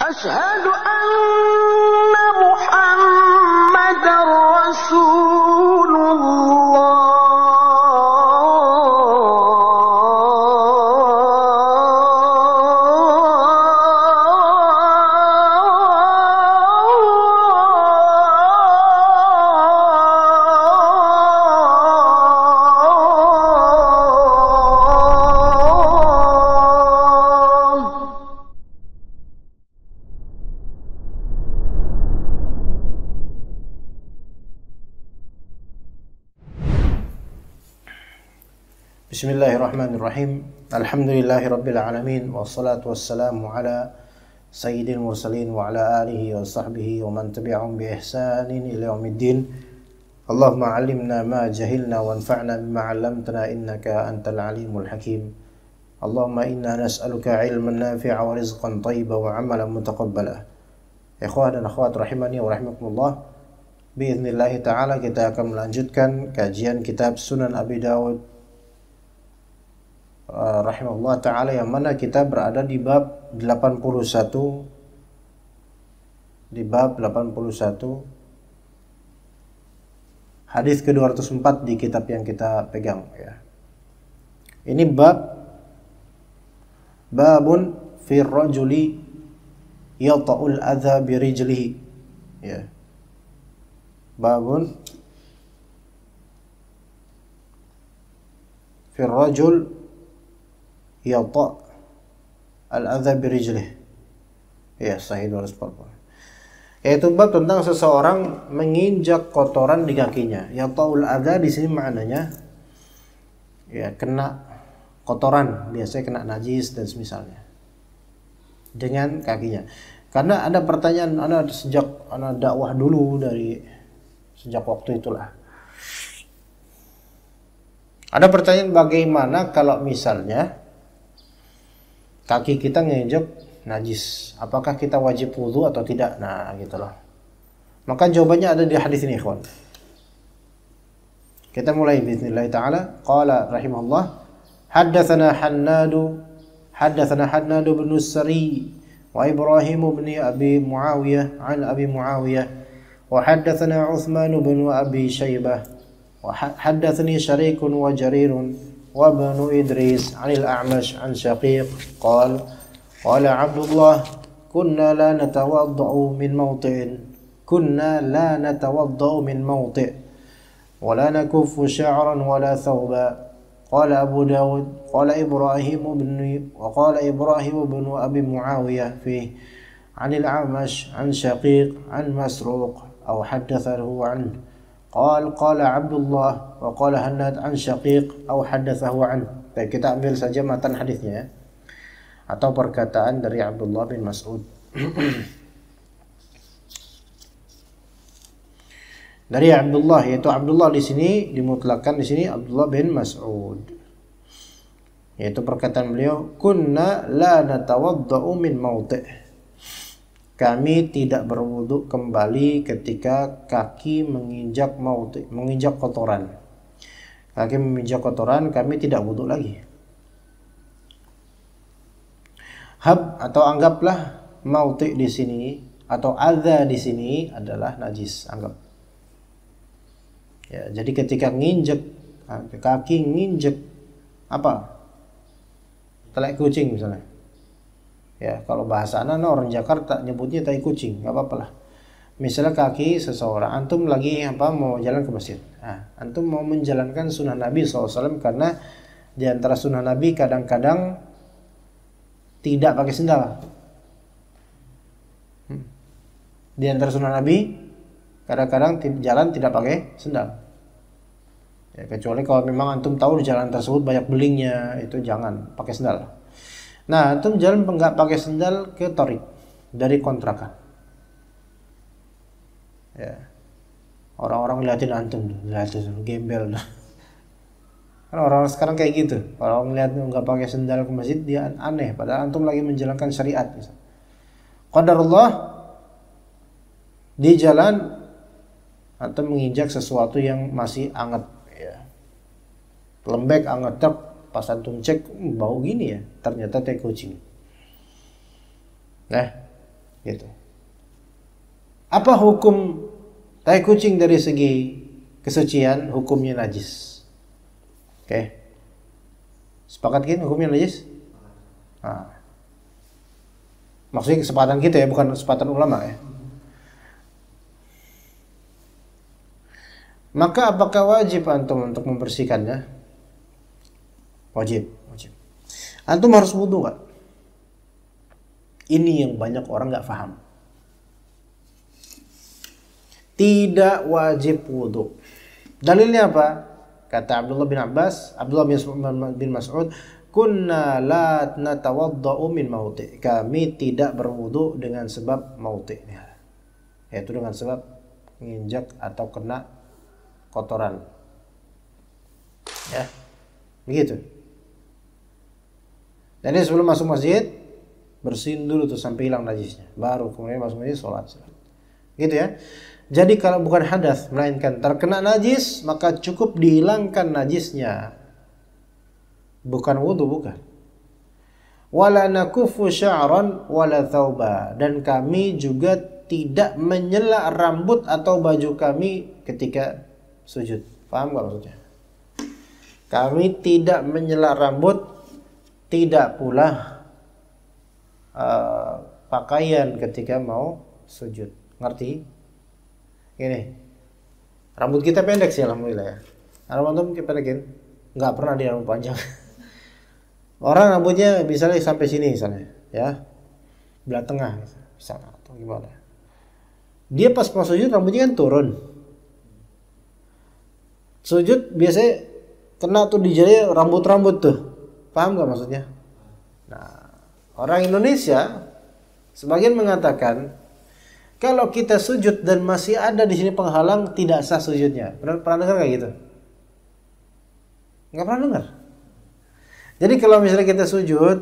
أشهد أن محمدًا رسول Bismillahirrahmanirrahim. Alhamdulillahirabbil alamin wassalatu wassalamu ala sayyidil mursalin wa ala alihi wa sahbihi wa man tabi'ahum bi ihsanin ila yaumiddin. Allahumma 'allimna ma jahilna wanfa'na bima 'allamtana innaka antal alimul hakim. Allahumma inna nas'aluka 'ilman nafi'a wa rizqan thayyiban wa 'amalan mutaqabbala. Ikhwan dan akhwat rahimani wa rahimakumullah. Biiznillah taala kita akan melanjutkan kajian kitab Sunan Abi Dawud rahimahullah ta'ala, yang mana kita berada di bab 81, hadis ke-204 di kitab yang kita pegang ya. Ini babun fi rajuli yata'ul adza bi rijlihi ya. Babun fi rajul yata' al-adza birijlih. Ya, sahih 240. Yaitu bab tentang seseorang menginjak kotoran di kakinya. Yata'ul adza di sini maknanya ya kena kotoran, biasanya kena najis dan semisalnya dengan kakinya. Karena ada pertanyaan sejak dakwah dulu, dari sejak waktu itulah. Ada pertanyaan, bagaimana kalau misalnya kaki kita nginjek najis, apakah kita wajib wudu atau tidak? Nah, gitu loh. Maka jawabannya ada di hadis ini, ikhwan. Kita mulai bismillah taala. Qala rahimahullah, haddatsana Hannad bin Sari wa Ibrahim bin Abi Muawiyah an Abi Muawiyah wa haddatsana Utsman bin Abi Syaibah wa haddatsani Syariq wa Jarir وابن إدريس عن الأعمش عن شقيق قال عبد الله كنا لا نتوضأ من موطئ ولا نكف شعرا ولا ثوبا. قال أبو داود قال إبراهيم بن أبي معاوية فيه عن الأعمش عن شقيق عن مسروق أو حدثه عنه قال عبد الله وقال Hannad an Syaqiq atau haddatsahu an. Baik, kita ambil saja matan hadisnya atau perkataan dari Abdullah bin Mas'ud. Dari Abdullah, yaitu Abdullah di sini dimutlakkan di sini Abdullah bin Mas'ud. Yaitu perkataan beliau, kunna la natawadda'u min mawti'. Kami tidak berwudu kembali ketika kaki menginjak kotoran. Kaki menginjak kotoran, kami tidak wudu lagi. Hab atau anggaplah mauti di sini atau adza di sini adalah najis, anggap. Ya, jadi ketika kaki nginjek apa? Telek kucing misalnya. Ya, kalau bahasa orang Jakarta nyebutnya tai kucing, nggak apa-apa lah. Misalnya kaki seseorang, antum lagi mau jalan ke masjid. Nah, antum mau menjalankan sunnah Nabi SAW, karena di antara sunnah Nabi kadang-kadang tidak pakai sendal. Di antara sunnah Nabi kadang-kadang jalan tidak pakai sendal. Ya, kecuali kalau memang antum tahu di jalan tersebut banyak belingnya, itu jangan pakai sendal. Nah, antum jalan nggak pakai sendal ke Torik dari kontrakan. Ya. Orang-orang liatin antum, liatin gembel. Kan orang sekarang kayak gitu. Kalau ngeliat nggak pakai sendal ke masjid, dia aneh. Padahal antum lagi menjalankan syariat. Qadarullah, di jalan antum menginjak sesuatu yang masih anget. Ya. Lembek, anget, pas antum cek, bau gini ya, ternyata tai kucing. Nah, Gitu. Apa hukum tai kucing dari segi kesucian? Hukumnya najis. Oke. Sepakat kan hukumnya najis? Nah. Maksudnya kesepakatan kita ya, bukan kesepakatan ulama ya. Maka apakah wajib antum untuk membersihkannya? Wajib. Antum harus wudu nggak? Ini yang banyak orang nggak paham. Tidak wajib wudu. Dalilnya apa? Kata Abdullah bin Mas'ud, kunna la natawadda'u min mauti. Kami tidak berwudu dengan sebab mauti. Yaitu dengan sebab menginjak atau kena kotoran. Ya. Begitu. Jadi sebelum masuk masjid bersihin dulu tuh sampai hilang najisnya. Baru kemudian masuk masjid sholat. Gitu ya. Jadi kalau bukan hadas melainkan terkena najis, maka cukup dihilangkan najisnya. Bukan wudu, bukan. Wala nakufu sya'ran wala thawba, dan kami juga tidak menyela rambut atau baju kami ketika sujud. Paham enggak maksudnya? Kami tidak menyela rambut, tidak pula pakaian ketika mau sujud. Ngerti? Ini rambut kita pendek sih alhamdulillah ya. Rambut antum pendekin? Nggak pernah dia rambut panjang. Orang rambutnya misalnya sampai sini misalnya, ya, belah tengah misalnya atau gimana. Dia pas mau sujud rambutnya kan turun. Sujud biasanya kena tuh di jari rambut-rambut tuh. Paham nggak maksudnya? Nah, orang Indonesia sebagian mengatakan kalau kita sujud dan masih ada di sini penghalang, tidak sah sujudnya. Pernah dengar kayak gitu? Nggak pernah dengar. Jadi kalau misalnya kita sujud,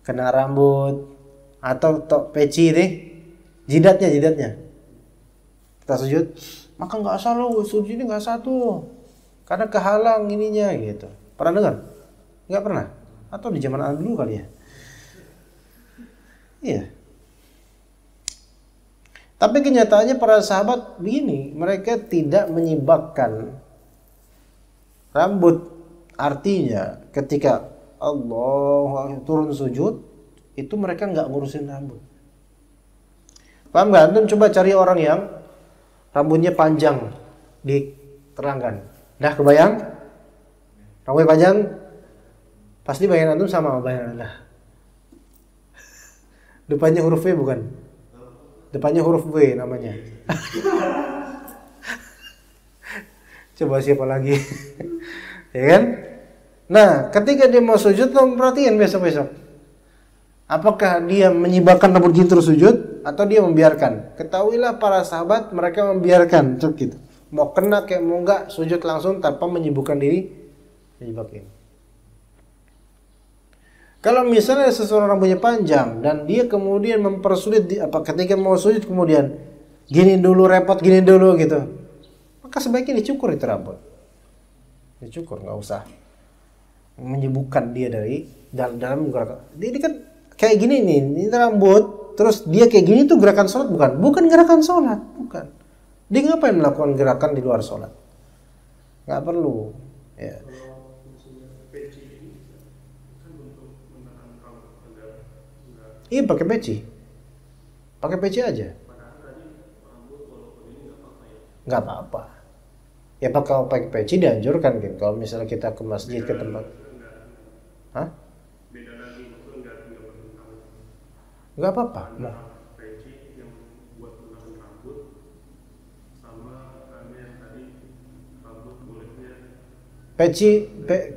kena rambut atau peci nih, jidatnya, kita sujud, maka nggak sah lo, sujud ini nggak sah tuh, karena kehalang ininya gitu. Pernah dengar? Nggak pernah. Atau di zaman dulu kali ya? Iya. Tapi kenyataannya para sahabat begini, mereka tidak menyibakkan rambut. Artinya ketika Allah turun sujud, itu mereka nggak ngurusin rambut. Paham nggak? Antum coba cari orang yang rambutnya panjang, diterangkan. Dah kebayang? Rambutnya panjang? Pasti bayangan antum sama bayangan Anda. Depannya huruf V bukan? Depannya huruf W namanya. Coba siapa lagi? Ya kan? Nah, ketika dia mau sujud, lo perhatiin besok-besok. Apakah dia menyibakkan rambut gitu terus sujud atau dia membiarkan? Ketahuilah para sahabat mereka membiarkan, cuk gitu. Mau kena kayak mau enggak sujud langsung tanpa menyibukkan diri, menyibakin. Kalau misalnya seseorang rambutnya panjang dan dia kemudian mempersulit ketika mau sujud kemudian gini dulu repot gini dulu gitu, maka sebaiknya dicukur itu rambut. Dicukur, nggak usah menyibukkan dia dari dalam gerakan. Ini kan kayak gini nih, ini rambut, terus dia kayak gini tuh gerakan sholat bukan? Bukan gerakan sholat, bukan. Dia ngapain melakukan gerakan di luar sholat? Nggak perlu. Ya. Iya pakai peci aja. Nggak apa-apa. Ya pakai peci dianjurkan kan. Kalau misalnya kita ke masjid ke tempat, hah? Nggak apa-apa. Nah.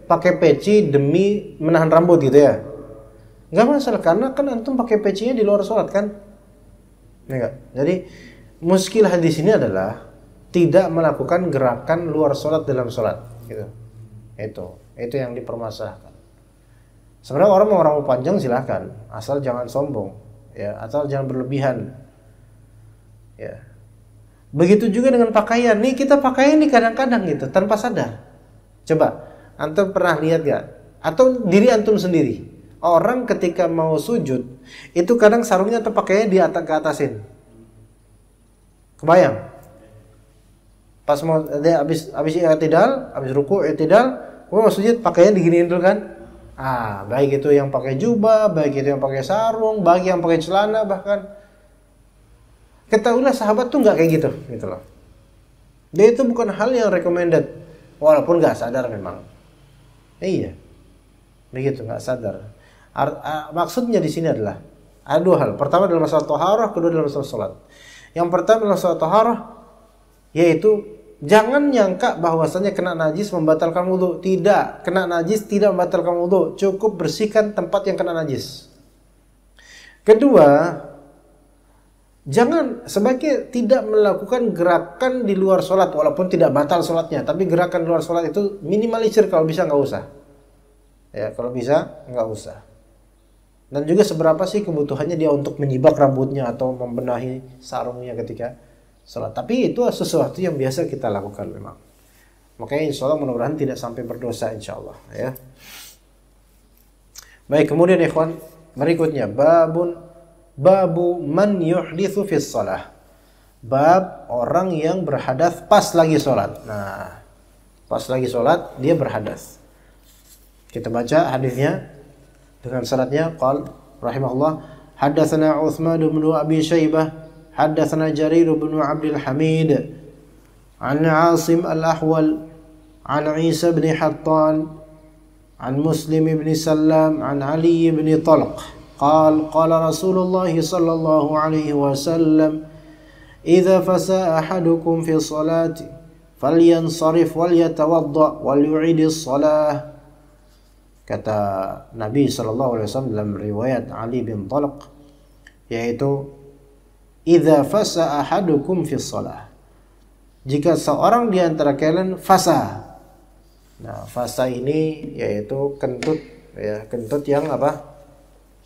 Pakai peci demi menahan rambut gitu ya? Nggak masalah karena kan antum pakai pecinya di luar sholat kan? Enggak. Jadi muskilah di sini adalah tidak melakukan gerakan luar sholat dalam sholat, gitu. Itu yang dipermasalahkan. Sebenarnya orang mau rambut panjang silahkan, asal jangan sombong, ya, asal jangan berlebihan, ya. Begitu juga dengan pakaian. Nih kita pakaian nih kadang-kadang gitu tanpa sadar. Coba antum pernah lihat gak? Atau diri antum sendiri? Orang ketika mau sujud itu kadang sarungnya terpakainya di atas ke atasin. Kebayang? Pas mau dia habis i'tidal, habis ruku i'tidal, mau sujud pakainya diginiin dulu kan? Baik itu yang pakai jubah, baik itu yang pakai sarung, baik yang pakai celana bahkan. Ketahuilah sahabat tuh nggak kayak gitu loh. Dia itu bukan hal yang recommended, walaupun nggak sadar memang. Iya, begitu nggak sadar. Maksudnya di sini adalah ada dua hal. Pertama dalam masalah taharah, kedua dalam masalah salat. Yang pertama dalam masalah taharah, yaitu jangan nyangka bahwasanya kena najis membatalkan wudu. Tidak, kena najis tidak membatalkan wudu. Cukup bersihkan tempat yang kena najis. Kedua, jangan sebaiknya tidak melakukan gerakan di luar sholat, walaupun tidak batal sholatnya, tapi gerakan di luar sholat itu minimalisir, kalau bisa nggak usah. Ya, kalau bisa nggak usah. Dan juga seberapa sih kebutuhannya dia untuk menyibak rambutnya atau membenahi sarungnya ketika sholat. Tapi itu sesuatu yang biasa kita lakukan memang. Makanya insya Allah mudah-mudahan tidak sampai berdosa insya Allah. Ya. Baik, kemudian ikhwan, berikutnya babu man yuhditsu fi shalah. Bab orang yang berhadas pas lagi sholat. Nah, pas lagi sholat dia berhadas. Kita baca hadisnya dengan sanadnya. Qal rahimahullah, haddatsana Utsman bin Abi Syaibah, haddatsana Jarir bin Abdul Hamid an Asim al-Ahwal an Isa bin Hattan an Muslim bin Sallam an Ali bin Talq قال قال رسول الله صلى الله عليه وسلم إذا فسى أحدكم في الصلاة فلينصرف وليتوضأ وليعيد الصلاة. Kata Nabi SAW dalam riwayat Ali bin Talq, yaitu idza fasa ahadukum fi shalah, jika seorang di antara kalian fasa. Nah, fasa ini yaitu kentut, ya, kentut yang apa?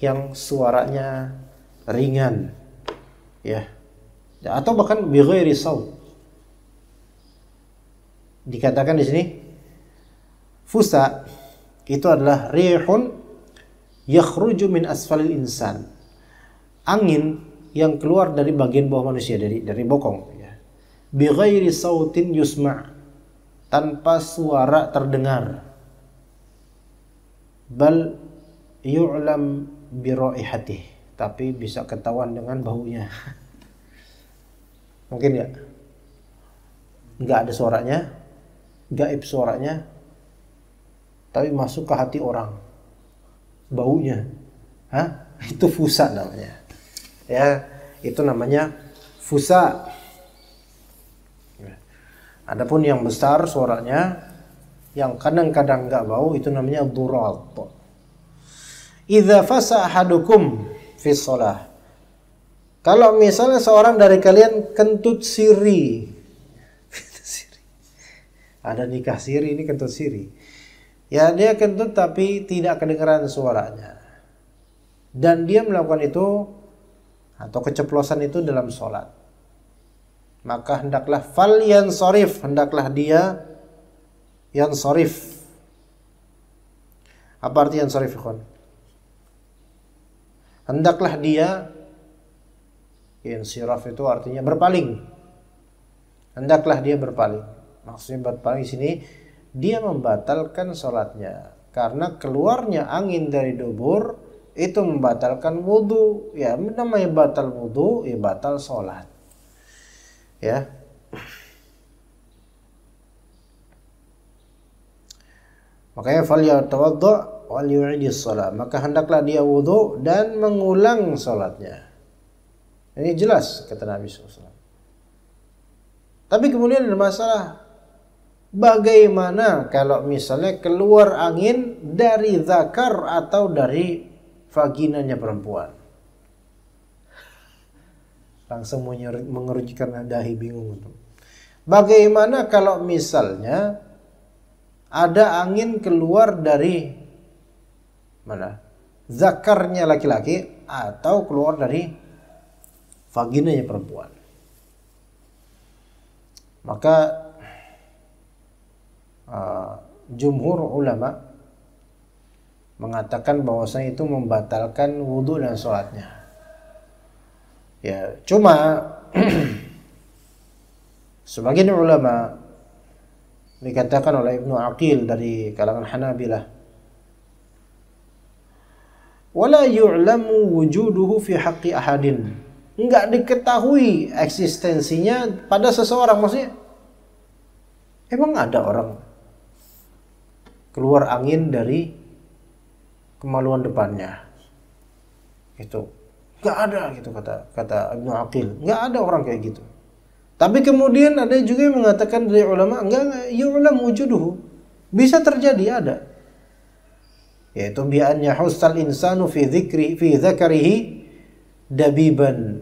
Yang suaranya ringan, ya, atau bahkan bi ghairi saut. Dikatakan di sini fusa itu adalah rihun yakhruju min asfalil insan, angin yang keluar dari bagian bawah manusia, dari bokong, ya. Bi ghairi sautin yusma', tanpa suara terdengar. Bal yu'lam bi raihatih, tapi bisa ketahuan dengan baunya. Mungkin ya, nggak ada suaranya, gaib suaranya, tapi masuk ke hati orang baunya. Itu fusa namanya. Ya, itu namanya fusa. Adapun yang besar suaranya, yang kadang-kadang nggak bau, itu namanya durat. Idza fasa ahadukum fi shalah, kalau misalnya seorang dari kalian kentut siri. Ada nikah siri, ini kentut siri. Ya, dia kentut tapi tidak kedengaran suaranya. Dan dia melakukan itu atau keceplosan itu dalam sholat. Maka hendaklah fal yansarif, hendaklah dia yansarif. Apa arti yansarif, ikhwan? Hendaklah dia, insiraf itu artinya berpaling. Hendaklah dia berpaling. Maksudnya berpaling di sini dia membatalkan sholatnya, karena keluarnya angin dari dubur itu membatalkan wudu. Ya, namanya batal wudu, ya batal sholat. Ya. Makanya falyatawadda wal yu'idis shalah, maka hendaklah dia wudu dan mengulang sholatnya. Ini jelas kata Nabi SAW. Tapi kemudian ada masalah, bagaimana kalau misalnya keluar angin dari zakar atau dari vaginanya perempuan? Langsung mengerucutkan dahi, bingung. Bagaimana kalau misalnya ada angin keluar dari mana? Zakarnya laki-laki atau keluar dari vaginanya perempuan? Maka jumhur ulama mengatakan bahwasanya itu membatalkan wudhu dan sholatnya. Ya, cuma sebagian ulama dikatakan oleh Ibnu Aqil dari kalangan Hanabilah, wala yu'lamu wujuduhu fi haqqi ahadin, enggak diketahui eksistensinya pada seseorang. Maksudnya emang ada orang keluar angin dari kemaluan depannya? Itu enggak ada gitu, kata Ibnu Aqil. Enggak ada orang kayak gitu. Tapi kemudian ada juga yang mengatakan dari ulama, enggak yu'lam wujuduhu, bisa terjadi, ada. Yaitu bi an yahussal insanu fi dzakarihi dabiban.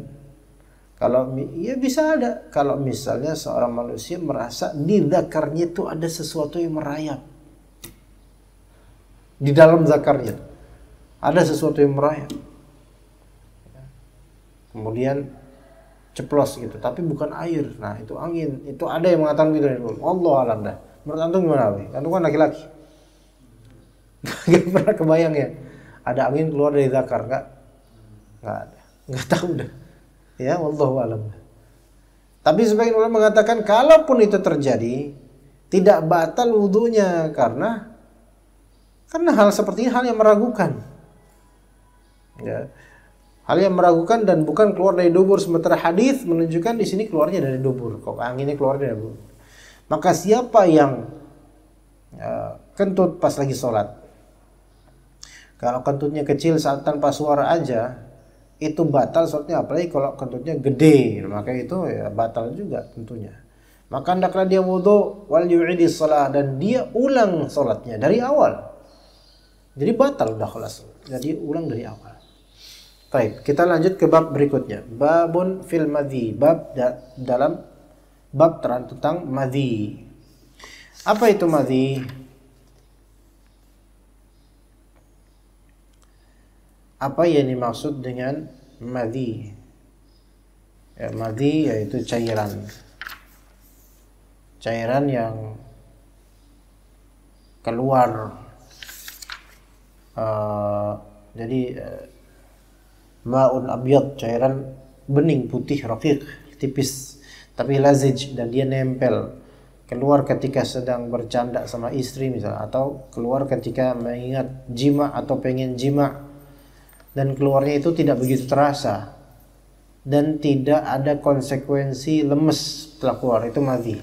Kalau ya bisa ada, kalau misalnya seorang manusia merasa di zakarnya itu ada sesuatu yang merayap. Di dalam zakarnya ada sesuatu yang merayap. Kemudian ceplos gitu, tapi bukan air. Nah, itu angin. Itu ada yang mengatakan gitu. Allah alam dah. Menurut antum gimana, Wi? Antum kan laki-laki. Gak pernah kebayang ya ada angin keluar dari zakar? Enggak ada. Enggak tahu dah. Ya, wallahu alam. Tapi sebagian ulama mengatakan kalaupun itu terjadi tidak batal wudunya, karena hal seperti ini hal yang meragukan. Ya. Hal yang meragukan dan bukan keluar dari dubur, sementara hadis menunjukkan di sini keluarnya dari dubur. Kok anginnya keluar dari dubur? Maka siapa yang kentut pas lagi sholat, kalau kentutnya kecil saat tanpa suara aja, itu batal sholatnya. Apalagi kalau kentutnya gede, maka itu ya batal juga tentunya. Maka hendaklah dia wudu wal yu'idis shalah, dan dia ulang sholatnya dari awal. Jadi batal udah kelas. Jadi ulang dari awal. Baik, kita lanjut ke bab berikutnya. Babun fil madhi, bab dalam bab tentang madhi. Apa itu madhi? Apa yang dimaksud dengan madhi? Ya, madhi yaitu cairan. Cairan yang keluar. Ma'un abyad, cairan bening putih raqiq, tipis tapi lazij, dan dia nempel, keluar ketika sedang bercanda sama istri misalnya, atau keluar ketika mengingat jima atau pengen jima, dan keluarnya itu tidak begitu terasa dan tidak ada konsekuensi lemes setelah keluar. Itu madhi.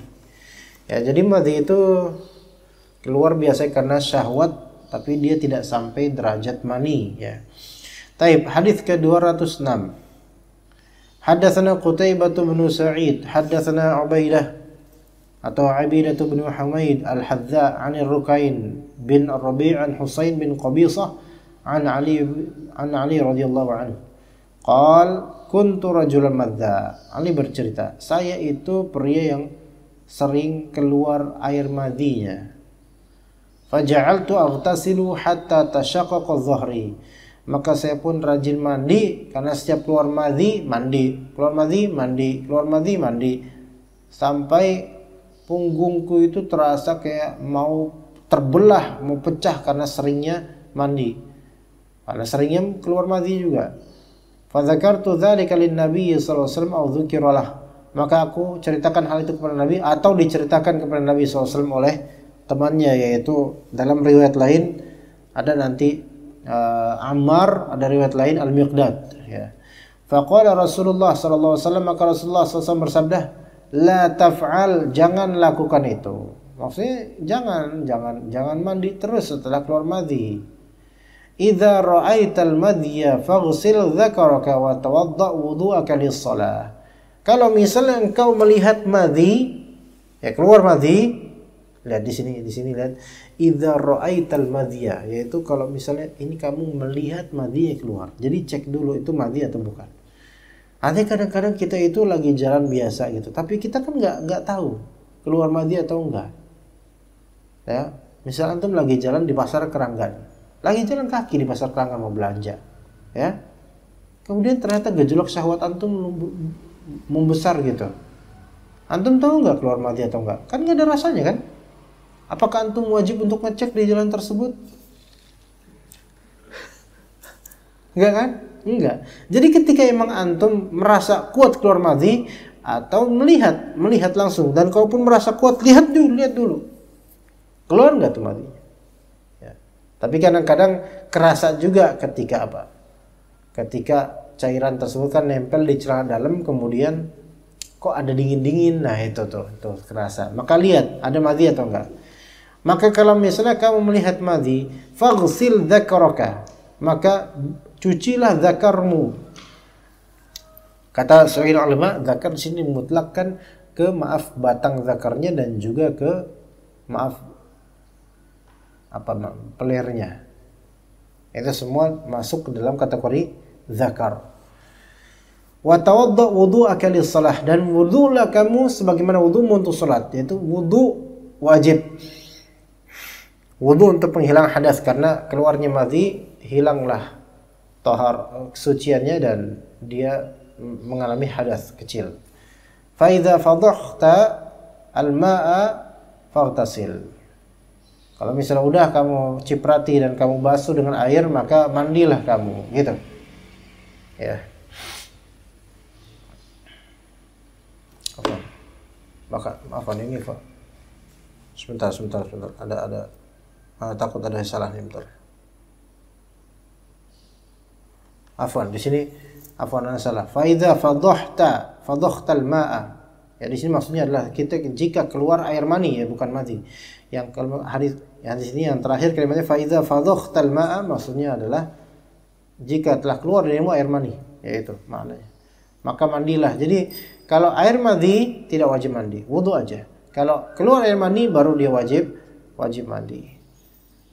Ya, jadi madhi itu keluar biasanya karena syahwat, tapi dia tidak sampai derajat mani, ya. Taib, hadis ke-206. Haddatsana Qutaibah bin Sa'id, haddatsana Ubaidah atau Abidah bin Humaid al-Hadza 'an Rukain bin Ar-Rabi' an Husain bin Qabisah an Ali radhiyallahu anhu. Qal kuntu rajulan madza. Ali bercerita, saya itu pria yang sering keluar air madhinya. Faja'altu aghtasilu hatta tashaqqaqa dhahri. Maka saya pun rajin mandi, karena setiap keluar madhi mandi, keluar madhi mandi, keluar madhi mandi, sampai punggungku itu terasa kayak mau terbelah, mau pecah karena seringnya mandi, karena seringnya keluar madhi juga. Fadzakartu dzalika lin-nabiy sallallahu alaihi wasallam au dzukira lah. Maka aku ceritakan hal itu kepada Nabi, atau diceritakan kepada Nabi sallallahu alaihi wasallam oleh temannya, yaitu dalam riwayat lain ada nanti Ammar, ada riwayat lain Al-Miqdad, ya. Faqala Rasulullah sallallahu alaihi wasallam, maka Rasulullah sallallahu alaihi wasallam bersabda, la taf'al, jangan lakukan itu. Maksudnya jangan mandi terus setelah keluar madhi. Idza ra'aital madhiya faghsil dzakaraka wa tawadda wudu'aka lis-shalah. Kalau misalnya engkau melihat madhi, ya keluar madhi, lihat di sini lihat. Idza ra'aital madhiya, yaitu kalau misalnya ini kamu melihat madhi keluar. Jadi cek dulu itu madhi atau bukan. Ada kadang-kadang kita itu lagi jalan biasa gitu, tapi kita kan nggak tahu keluar madhi atau enggak. Ya, misal antum lagi jalan di pasar Keranggan, lagi jalan kaki di pasar Keranggan mau belanja, ya. Kemudian ternyata gejolak syahwat antum membesar gitu. Antum tahu nggak keluar madhi atau enggak? Kan nggak ada rasanya kan? Apakah antum wajib untuk ngecek di jalan tersebut? Enggak kan? Enggak. Jadi ketika emang antum merasa kuat keluar madhi atau melihat langsung, dan kalaupun merasa kuat lihat dulu. Keluar enggak tuh madhi? Ya. Tapi kadang-kadang kerasa juga ketika apa? Ketika cairan tersebut kan nempel di celana dalam, kemudian kok ada dingin-dingin. Nah, itu tuh kerasa. Maka lihat ada madhi atau enggak. Maka kalau misalnya kamu melihat madhi, faghsil dzakaraka, maka cucilah zakarmu. Kata sebagian ulama, zakar di sini mutlakkan ke batang zakarnya dan juga ke pelirnya. Itu semua masuk ke dalam kategori zakar. Wa tawadda wudu'aka lis-shalah, dan wudu'lah kamu sebagaimana wudu untuk salat, yaitu wudu wajib. Wudu untuk penghilang hadas, karena keluarnya madhi hilanglah kesuciannya dan dia mengalami hadas kecil. Fa idza fadhta al-ma'a faghtasil. Kalau misalnya udah kamu ciprati dan kamu basuh dengan air, maka mandilah kamu, gitu. Ya. Maaf ini, Pak. Sebentar. Ada takut ada salah nih, bentar. Afwan, di sini ana salah. Fa idza fadhta al-ma'a. Ya, di sini maksudnya adalah jika keluar air mani, ya, bukan madhi. Yang kalau hadis ini yang terakhir kalimatnya fa idza fadhta al-ma'a, maksudnya adalah jika telah keluar darimu air mani, yaitu maknanya. Maka mandilah. Jadi kalau air madhi tidak wajib mandi, wudu aja. Kalau keluar air mani baru dia wajib mandi.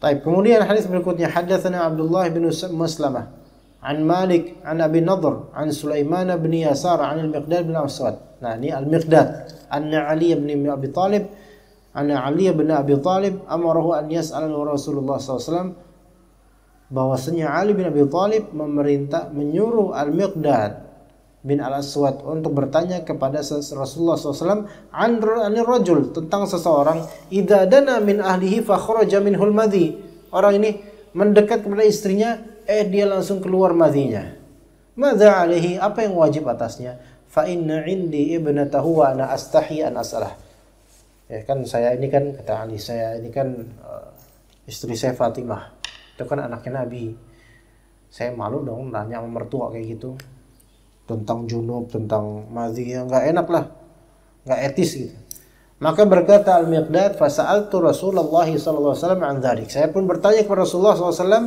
Baik, kemudian hadis berikutnya, haddatsana Abdullah bin Maslamah an Malik an Abi Nadhr an Sulaiman bin Yasar an al-Miqdad bin Aswad. Nah, ini al-Miqdad anna Ali bin Abi Talib amarahu an yas'ala Rasulullah SAW, bahwasanya Ali bin Abi Talib menyuruh al-Miqdad bin al-Aswad untuk bertanya kepada Rasulullah SAW anir rajul, tentang seseorang idza dana min ahlihi fa kharaja minhul madhi. Orang ini mendekat kepada istrinya, dia langsung keluar madhinya. Madza alaihi, apa yang wajib atasnya? Fa inna indi ibnatahu wa ana astahi an as'alah. Ya kan, saya ini kan, kata Ali, saya ini kan istri saya Fatimah, itu kan anaknya Nabi. Saya malu dong nanya sama mertua kayak gitu tentang junub, tentang madhi, yang enggak enak lah, enggak etis gitu. Maka berkata Al-Miqdad, fasa'altu Rasulullah sallallahu alaihi wasallam an dzalik. Saya pun bertanya kepada Rasulullah sallallahu alaihi wasallam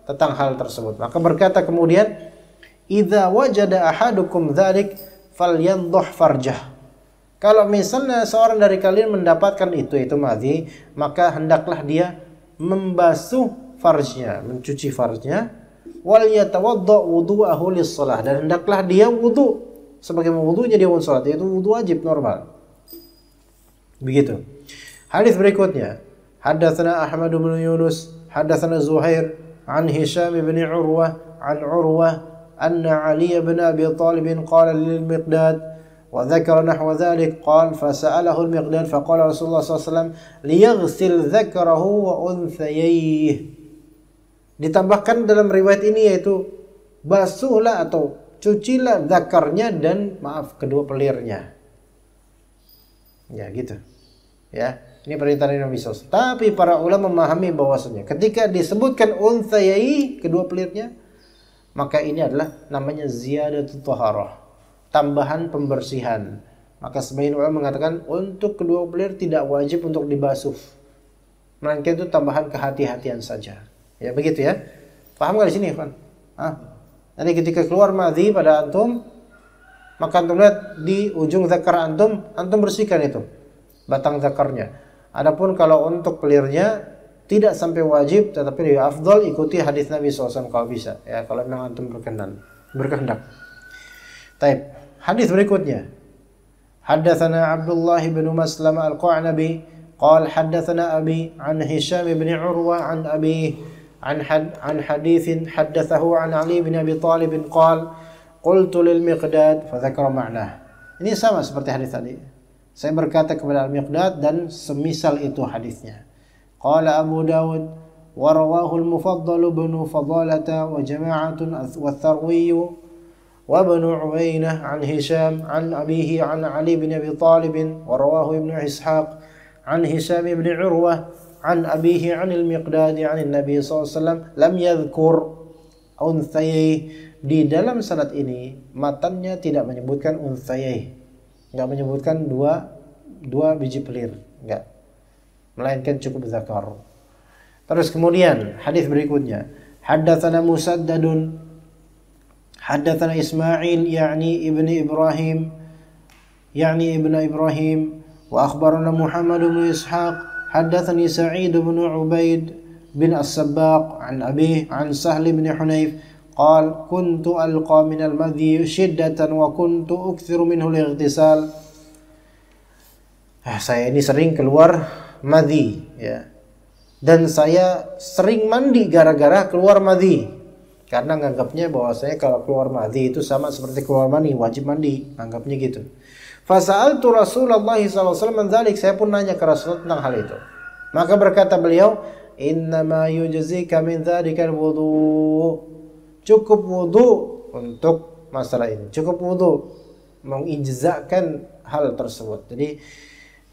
tentang hal tersebut. Maka berkata kemudian, idza wajada ahadukum dzalik falyanḍuh farjah. Kalau misalnya seorang dari kalian mendapatkan itu madhi, maka hendaklah dia membasuh farjnya, mencuci farjnya, wal yatawadda wudu'ahu lis-shalah, dan hendaklah dia wudu sebagaimana wudunya dia untuk salat, yaitu wudu wajib normal. Begitu. Hadis berikutnya, haddatsana Ahmad bin Yunus, haddatsana Zuhair an Hisham bin Urwah an Urwah anna Ali bin Abi Talib qala lil Miqdad wa dzakara nahwa dzalik qala fasa'alahu al-Miqdad faqala Rasulullah sallallahu alaihi wasallam liyaghsil dzakarahu wa unthayayhi. Ditambahkan dalam riwayat ini, yaitu basuhlah atau cucilah zakarnya dan kedua pelirnya. Ya gitu. Ya, ini perintah Nabi SAW. Tapi para ulama memahami bahwasanya ketika disebutkan unthayai, kedua pelirnya, maka ini adalah namanya ziyadatut taharah, tambahan pembersihan. Maka sebagian ulama mengatakan untuk kedua pelir tidak wajib untuk dibasuh, melainkan itu tambahan kehati-hatian saja. Ya begitu ya. Paham enggak di sini, Ikhwan? Jadi ketika keluar madhi pada antum, maka antum lihat di ujung zakar antum bersihkan itu batang zakarnya. Adapun kalau untuk pelirnya tidak sampai wajib, tetapi lebih afdal ikuti hadis Nabi SAW kalau bisa. Ya, kalau memang antum berkehendak. Taib. Hadis berikutnya. Haddatsana Abdullah bin Maslam al-Qa'nabi qala haddatsana Abi an Hisham bin Urwah an Abi an haditsin haddatsahu an Ali bin Abi Talib qala qultu lil Miqdad fa dzakara ma'nah. Ini sama seperti hadis tadi. Saya berkata kepada Al-Miqdad dan semisal itu hadisnya. Qala Abu Dawud ورواه المفضل بن فضالة وجماعة والثروي وابن عوينة عن هشام عن أبيه عن علي بن أبي طالب ورواه ابن إسحاق عن هشام بن عروة عن أبيه عن المقداد عن النبي صلى الله عليه وسلم لم يذكر أنثييه. Di dalam sanad ini matannya tidak menyebutkan unthayih, enggak menyebutkan dua biji pelir, enggak, melainkan cukup zakar. Terus kemudian hadis berikutnya, haddatsana Musaddadun haddatsana Ismail ibn Ibrahim wa akhbarana Muhammad bin Ishaq haddatsani Sa'id bin Ubaid bin As-Sabbaq an Abi an Sahl bin Hunayf قال كنت ألقى من المذي شدة وكنت أكثر منه الاغتسال. Saya ini sering keluar madhi, ya. Dan saya sering mandi gara-gara keluar madhi. Karena nganggapnya bahwasanya kalau keluar madhi itu sama seperti keluar mani, wajib mandi, anggapnya gitu. Fasa'altu Rasulullah SAW dzalik, saya pun nanya ke Rasul tentang hal itu. Maka berkata beliau, innama yujzika min dzalikal wudu. Cukup wudu untuk masalah ini. Cukup wudu mengijzakkan hal tersebut. Jadi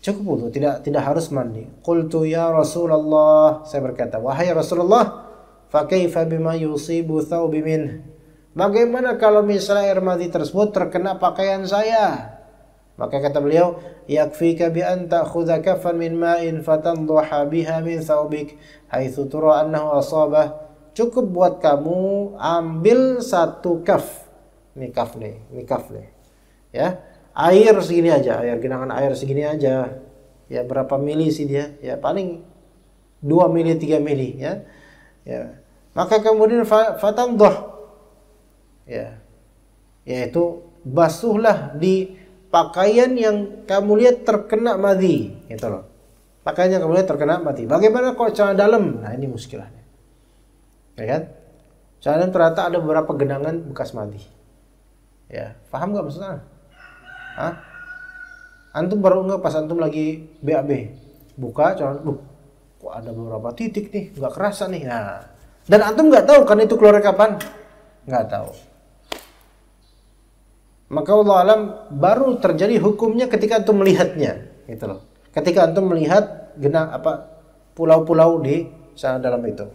cukup wudu, tidak harus mandi. Qultu ya Rasulullah, saya berkata, wahai Rasulullah, fa kaifa bima yusibu thawbi min? Bagaimana kalau misalnya air mandi tersebut terkena pakaian saya? Maka kata beliau, yakfika bi an ta'khudha kaffan min ma'in fatandhaha biha min thawbik haitsu tura annahu asabah. Cukup buat kamu ambil satu kaf. Ini kaf nih. Ya. Air segini aja, genangan air segini aja. Ya, berapa mili sih dia? Ya, paling 2 mili 3 mili, ya. Ya. Maka kemudian fatandhah. Ya. Yaitu basuhlah di pakaian yang kamu lihat terkena madhi, gitu loh. Pakaian yang kamu lihat terkena madhi. Bagaimana kalau celana dalam? Nah, ini muskilahnya. Ya kan? Celana ternyata ada beberapa genangan bekas madhi. Ya, paham enggak maksudnya? Hah? Antum baru enggak pas antum lagi BAB. Buka celana, kok ada beberapa titik nih, enggak kerasa nih. Nah, dan antum enggak tahu kan itu keluar kapan? Enggak tahu. Maka Allah alam baru terjadi hukumnya ketika antum melihatnya, gitu loh. Ketika antum melihat pulau-pulau di sana dalam itu,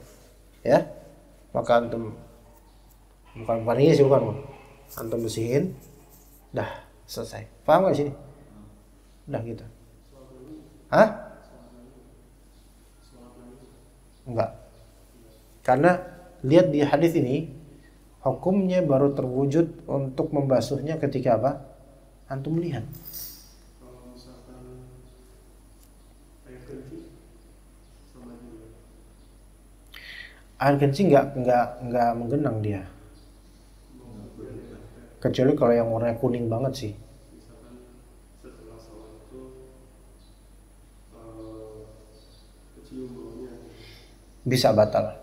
ya, maka antum bukan ini sih, bukan, antum bersihin, dah selesai. Paham nggak sini? Udah gitu. Hah? Enggak. Karena lihat di hadis ini, hukumnya baru terwujud untuk membasuhnya ketika apa? Antum melihat. Kalau misalkan air kencing sama juga. Air kencing nggak menggenang dia. Kecuali kalau yang warnanya kuning banget sih. Misalkan setelah sholat itu kecium baunya. Bisa batal.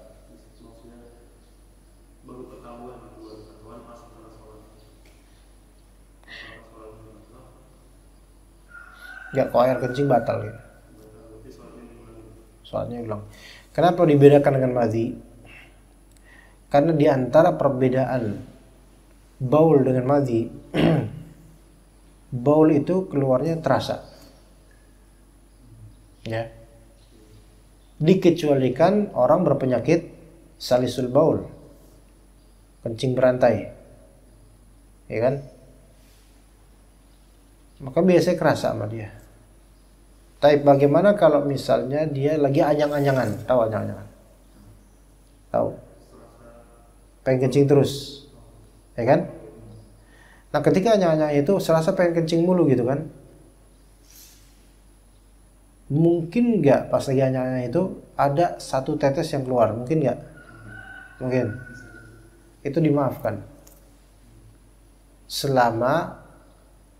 Ya, kalau air kencing batal ya. Soalnya bilang, kenapa dibedakan dengan madhi? Karena di antara perbedaan baul dengan madhi, baul itu keluarnya terasa. Ya. Dikecualikan orang berpenyakit salisul baul, kencing berantai. Ya kan? Maka biasanya kerasa sama dia. Tapi bagaimana kalau misalnya dia lagi anyang-anyangan? Tahu anyang-anyangan? Tahu? Pengen kencing terus, ya kan? Nah, ketika anyang-anyang itu serasa pengen kencing mulu gitu kan? Mungkin nggak pas lagi anyang-anyang itu ada satu tetes yang keluar? Mungkin nggak? Mungkin. Itu dimaafkan. Selama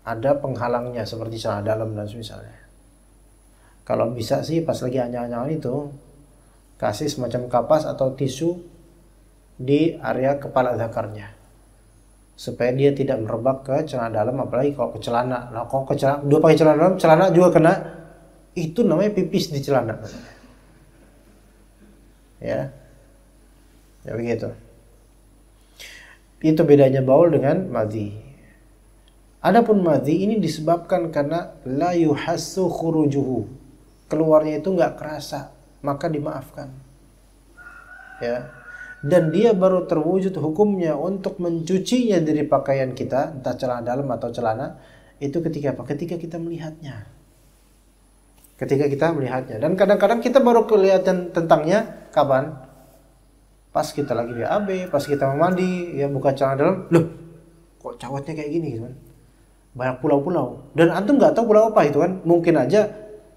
ada penghalangnya seperti celana dalam dan misalnya. Kalau bisa sih pas lagi anyang-anyangan itu kasih semacam kapas atau tisu di area kepala zakarnya supaya dia tidak merebak ke celana dalam, apalagi kalau ke celana. Nah, kalau ke celana, dua pakai celana dalam, celana juga kena, itu namanya pipis di celana. Ya. Ya begitu. Itu bedanya baul dengan madhi. Adapun madhi ini disebabkan karena la yuhassu khurujuhu. Keluarnya itu enggak kerasa, maka dimaafkan. Ya. Dan dia baru terwujud hukumnya untuk mencucinya dari pakaian kita, entah celana dalam atau celana, itu ketika apa? Ketika kita melihatnya. Ketika kita melihatnya. Dan kadang-kadang kita baru kelihatan tentangnya kapan? Pas kita lagi BAB, pas kita mau mandi, ya buka celana dalam, loh, kok cawatnya kayak gini gitu kan? Banyak pulau-pulau. Dan antum nggak tahu pulau apa itu kan? Mungkin aja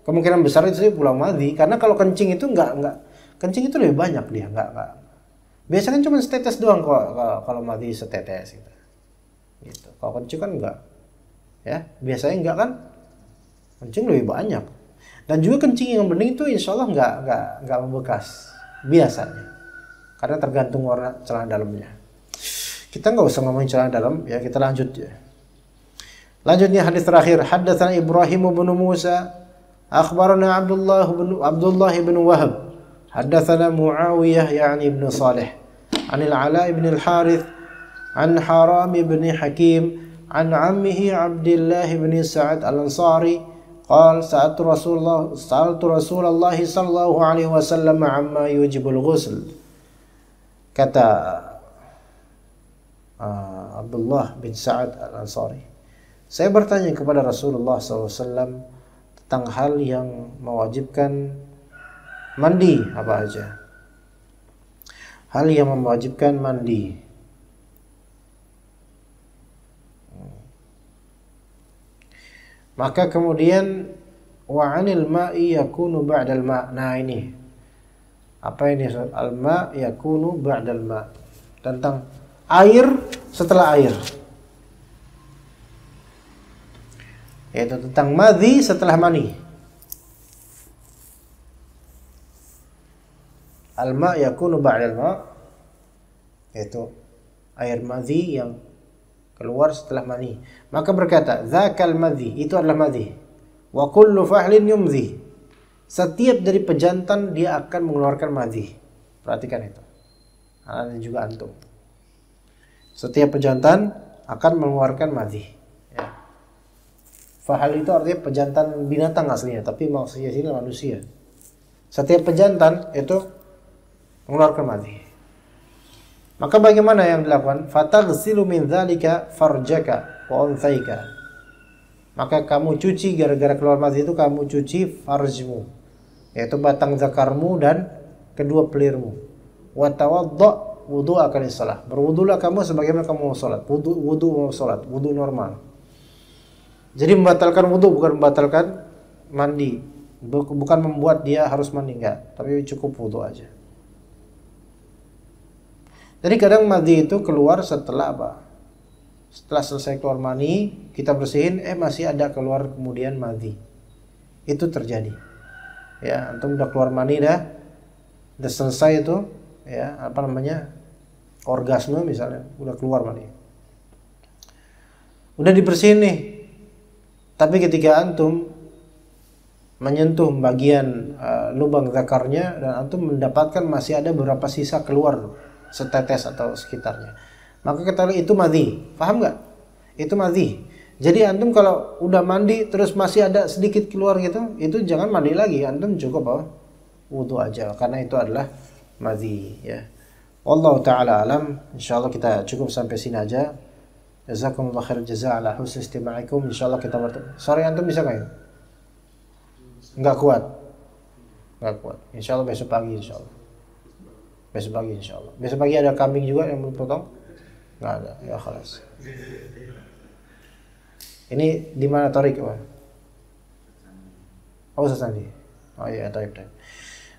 kemungkinan besar itu sih pulau madhi, karena kalau kencing itu nggak kencing itu lebih banyak dia, nggak. Biasanya cuma setetes doang kalau madhi setetes gitu. Gitu. Kalau kencing kan enggak. Ya, biasanya enggak kan? Kencing lebih banyak. Dan juga kencing yang bening itu insya Allah nggak membekas biasanya. Karena tergantung warna celana dalamnya. Kita nggak usah ngomongin celana dalam, ya kita lanjut ya. Lanjutnya hadis terakhir, haddatsana Ibrahim bin Musa, akhbarana Abdullah bin Wahab, haddatsana Muawiyah yani ibn Salih, anil Ala ibn al-Harith, an Haram ibn Hakim, an ammihi Abdullah bin Sa'ad al-Ansari, قال سألت رسول الله صلى الله عليه وسلم عما يوجب الغسل. Kata Abdullah bin Sa'ad al-Ansari, saya bertanya kepada Rasulullah SAW tentang hal yang mewajibkan mandi apa aja. Hal yang mewajibkan mandi. Maka kemudian wa 'anil ma'i yakunu ba'dal ma'. Nah ini apa ini? Al-ma' yakunu ba'dal ma'. Tentang air setelah air. Yaitu tentang madhi setelah mani. Al-ma' yakunu ba'dal ma', yaitu air madhi yang keluar setelah mani. Maka berkata, dzakal madhi, itu adalah madhi. Wa kullu fahlin yumdhi. Setiap dari pejantan dia akan mengeluarkan madhi. Perhatikan itu. Dan juga antum. Setiap pejantan akan mengeluarkan madhi. Ya. Fahal itu artinya pejantan binatang aslinya, tapi maksudnya sini manusia. Setiap pejantan itu mengeluarkan madhi. Maka bagaimana yang dilakukan? Fataghsilu min dzalika farjaka wa unthaika. Maka kamu cuci, gara-gara keluar madhi itu kamu cuci farjmu, yaitu batang zakarmu dan kedua pelirmu. Wa tawadda wudu'aka lis-shalah. Berwudulah kamu sebagaimana kamu mau salat. Wudu normal. Jadi membatalkan wudu bukan membatalkan mandi. Bukan membuat dia harus mandi, enggak, tapi cukup wudu aja. Jadi kadang madhi itu keluar setelah apa? Setelah selesai keluar mani, kita bersihin, masih ada keluar kemudian madhi. Itu terjadi. Ya, antum udah keluar mani udah selesai itu, ya, orgasme misalnya, udah keluar mani. Udah dibersihin nih. Tapi ketika antum menyentuh bagian lubang zakarnya dan antum mendapatkan masih ada beberapa sisa keluar setetes atau sekitarnya, maka kita lihat itu madhi. Paham nggak? Itu madhi. Jadi antum kalau udah mandi terus masih ada sedikit keluar gitu, itu jangan mandi lagi, antum cukup wudu aja, karena itu adalah madhi. Ya. Wallahu taala alam. Insyaallah kita cukup sampai sini aja. Jazakumullah khair jazaa ala husni istima'ikum. Insyaallah kita bertemu. Sore antum bisa nggak ya? Nggak kuat. Insyaallah besok pagi insyaallah. Besok pagi ada kambing juga yang belum potong? Nggak ada. Ya khalas. Ini di mana Tarik, Pak? Oh, Sandi. Oh iya, taib.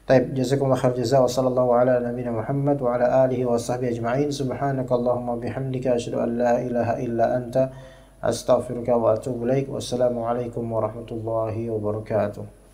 Jazakumullah khair jazaa wa sallallahu ala nabiyyina Muhammad wa ala alihi wa sahbihi ajma'in. Subhanakallahumma bihamdika asyhadu an la ilaha illa anta astaghfiruka wa atubu ilaik. Wassalamu alaikum warahmatullahi wabarakatuh.